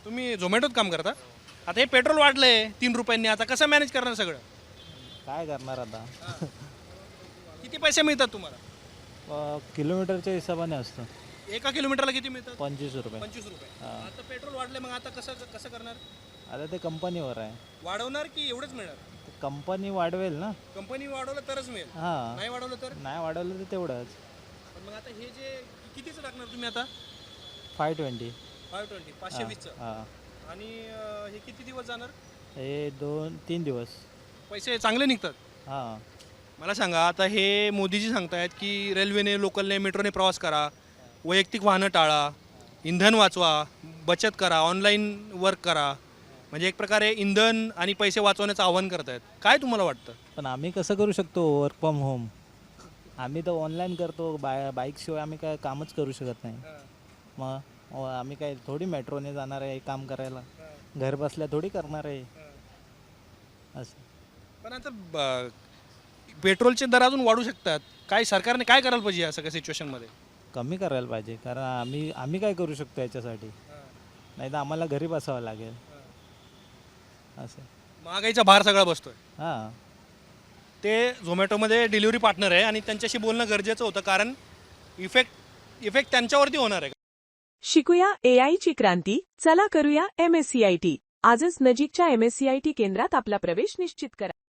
तुम्ही झोमॅटोत काम करता? आता हे पेट्रोल वाढलंय 3 रुपयांनी, आता कसं मॅनेज करणार सगळं? काय करणार आता? किती पैसे मिळतात तुम्हाला? किलोमीटरच्या हिशोबाने असतं. एका किलोमीटरला किती मिळतात? 25 रुपये. 25 रुपये. आता पेट्रोल वाढले, मग आता कसं कसं करणार? आता ते कंपनीवर आहे. वाढवणार की एवढंच मिळणार? कंपनी वाढवेल ना. कंपनी वाढवलं तरच मिळेल, हां, नाही वाढवलं तर? नाही वाढवलं तर तेवढंच. पण मग आता हे जे कितीचं टाकणार तुम्ही आता? 520. 520, 520चं. हां, आणि हे किती दिवस जाणार? हे 2-3 दिवस. पैसे चांगले निघतात. हां, मला सांगा, आता हे मोदीजी सांगतायत की रेल्वेने, लोकलने, मेट्रोने प्रवास करा, वैयक्तिक वाहनं टाळा, इंधन वाचवा, बचत करा, ऑनलाईन वर्क करा. म्हणजे एक प्रकारे इंधन आणि पैसे वाचवण्याचं आव्हान करतायत. काय तुम्हाला वाटतं? पण आम्ही कसं करू शकतो वर्क फ्रॉम होम? आम्ही तर ऑनलाईन करतो. बाईकशिवाय आम्ही काय कामच करू शकत नाही. मग आम्ही काय थोडी मेट्रोने जाणार आहे काम करायला? घर बसल्या थोडी करणार आहे असं. पण आता पेट्रोलचे दर अजून वाढू शकतात. काय सरकारने काय करायला पाहिजे या सगळ्या सिच्युएशनमध्ये? कमी करायला पाहिजे, कारण आम्ही काय करू शकतो याच्यासाठी? नाही तर आम्हाला घरी बसावं लागेल असं. महागाईचा भार सगळा बसतोय. हां, ते झोमॅटोमध्ये डिलिव्हरी पार्टनर आहे आणि त्यांच्याशी बोलणं गरजेचं होतं, कारण इफेक्ट त्यांच्यावरती होणार आहे. शिकूया AI ची क्रांती. चला करूया MSCIT. आजच नजीकच्या MSCIT केंद्रात आपला प्रवेश निश्चित करा.